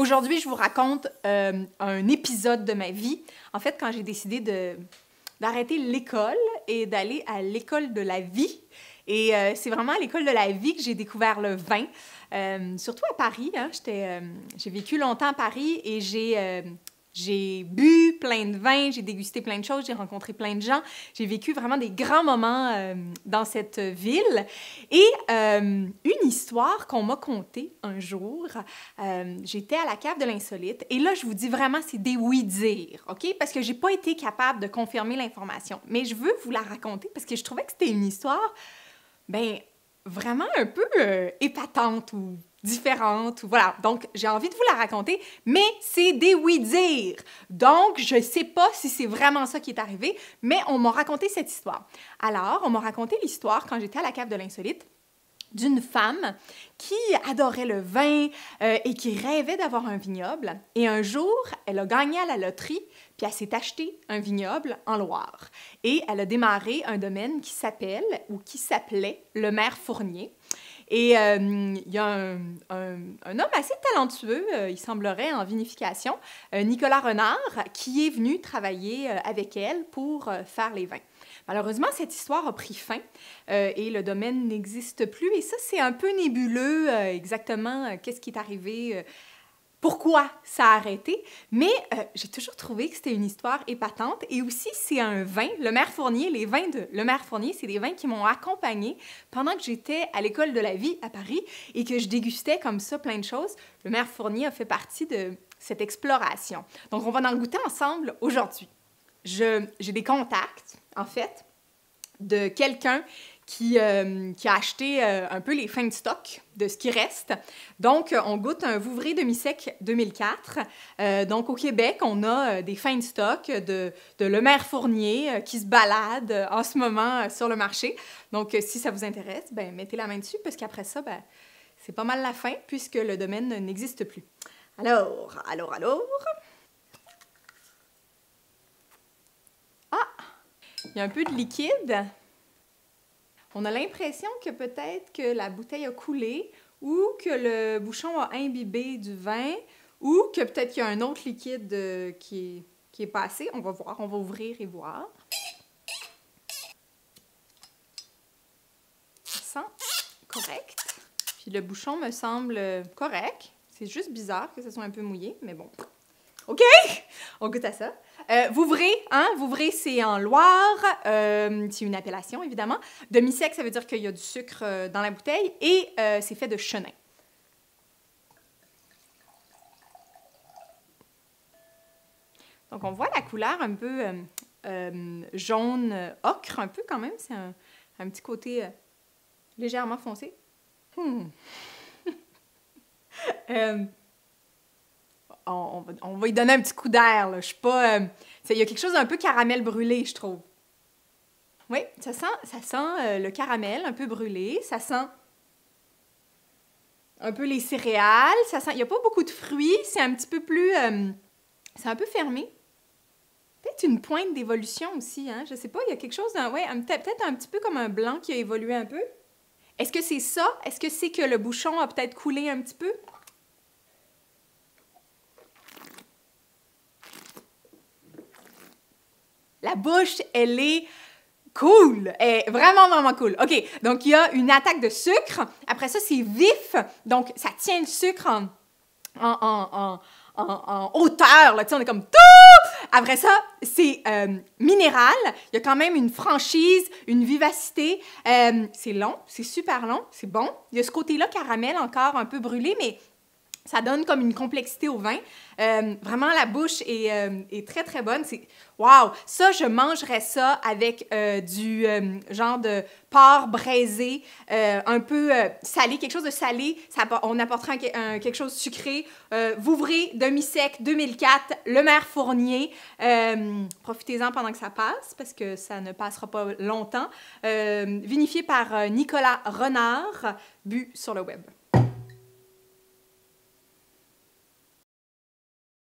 Aujourd'hui, je vous raconte un épisode de ma vie. En fait, quand j'ai décidé d'arrêter l'école et d'aller à l'école de la vie. Et c'est vraiment à l'école de la vie que j'ai découvert le vin, surtout à Paris. Hein, j'ai vécu longtemps à Paris et j'ai bu plein de vins, j'ai dégusté plein de choses, j'ai rencontré plein de gens. J'ai vécu vraiment des grands moments dans cette ville. Et une histoire qu'on m'a contée un jour, j'étais à la cave de l'insolite. Et là, je vous dis vraiment, c'est des oui-dire, OK? Parce que j'ai pas été capable de confirmer l'information. Mais je veux vous la raconter parce que je trouvais que c'était une histoire, ben vraiment un peu épatante ou différente, ou voilà. Donc, j'ai envie de vous la raconter, mais c'est des oui-dire. Donc, je sais pas si c'est vraiment ça qui est arrivé, mais on m'a raconté cette histoire. Alors, on m'a raconté l'histoire quand j'étais à la cave de l'insolite d'une femme qui adorait le vin et qui rêvait d'avoir un vignoble. Et un jour, elle a gagné à la loterie, puis elle s'est acheté un vignoble en Loire. Et elle a démarré un domaine qui s'appelle, ou qui s'appelait, le Maire Fournier. Et il y a un homme assez talentueux, il semblerait, en vinification, Nicolas Renard, qui est venu travailler avec elle pour faire les vins. Malheureusement, cette histoire a pris fin et le domaine n'existe plus. Et ça, c'est un peu nébuleux exactement qu'est-ce qui est arrivé, pourquoi ça a arrêté. Mais j'ai toujours trouvé que c'était une histoire épatante. Et aussi, c'est un vin, le Maire Fournier, les vins de le Maire Fournier, c'est des vins qui m'ont accompagnée pendant que j'étais à l'école de la vie à Paris et que je dégustais comme ça plein de choses. Le Maire Fournier a fait partie de cette exploration. Donc, on va en goûter ensemble aujourd'hui. J'ai des contacts, en fait, de quelqu'un qui a acheté un peu les fins de stock de ce qui reste. Donc, on goûte un Vouvray demi-sec 2004. Donc, au Québec, on a des fins de stock de Le Maire Fournier qui se baladent en ce moment sur le marché. Donc, si ça vous intéresse, ben, mettez la main dessus parce qu'après ça, ben, c'est pas mal la fin puisque le domaine n'existe plus. Alors... Il y a un peu de liquide. On a l'impression que peut-être que la bouteille a coulé ou que le bouchon a imbibé du vin ou que peut-être qu'il y a un autre liquide qui est passé. On va voir, on va ouvrir et voir. Ça sent correct. Puis le bouchon me semble correct. C'est juste bizarre que ça soit un peu mouillé, mais bon. OK! On goûte à ça. Vouvray, hein? Vouvray, c'est en Loire. C'est une appellation, évidemment. Demi-sec, ça veut dire qu'il y a du sucre dans la bouteille. Et c'est fait de chenin. Donc, on voit la couleur un peu jaune ocre, un peu quand même. C'est un petit côté légèrement foncé. On va y donner un petit coup d'air. Je suis pas... il y a quelque chose d'un peu caramel brûlé, je trouve. Oui, ça sent le caramel un peu brûlé. Ça sent un peu les céréales. Il n'y a pas beaucoup de fruits. C'est un petit peu plus... c'est un peu fermé. Peut-être une pointe d'évolution aussi. Hein? Je sais pas, il y a quelque chose... Ouais, peut-être un petit peu comme un blanc qui a évolué un peu. Est-ce que c'est ça? Est-ce que c'est que le bouchon a peut-être coulé un petit peu? La bouche, elle est cool. Elle est vraiment, vraiment cool. OK, donc il y a une attaque de sucre. Après ça, c'est vif. Donc, ça tient le sucre en hauteur. Là. Tu sais, on est comme... Après ça, c'est minéral. Il y a quand même une franchise, une vivacité. C'est long, c'est super long, c'est bon. Il y a ce côté-là, caramel, encore un peu brûlé, mais... Ça donne comme une complexité au vin. Vraiment, la bouche est très, très bonne. Wow! Ça, je mangerais ça avec du genre de porc braisé, un peu salé, quelque chose de salé. On apportera quelque chose de sucré. Vouvray demi-sec 2004, Le Maire Fournier. Profitez-en pendant que ça passe, parce que ça ne passera pas longtemps. Vinifié par Nicolas Renard, bu sur le web.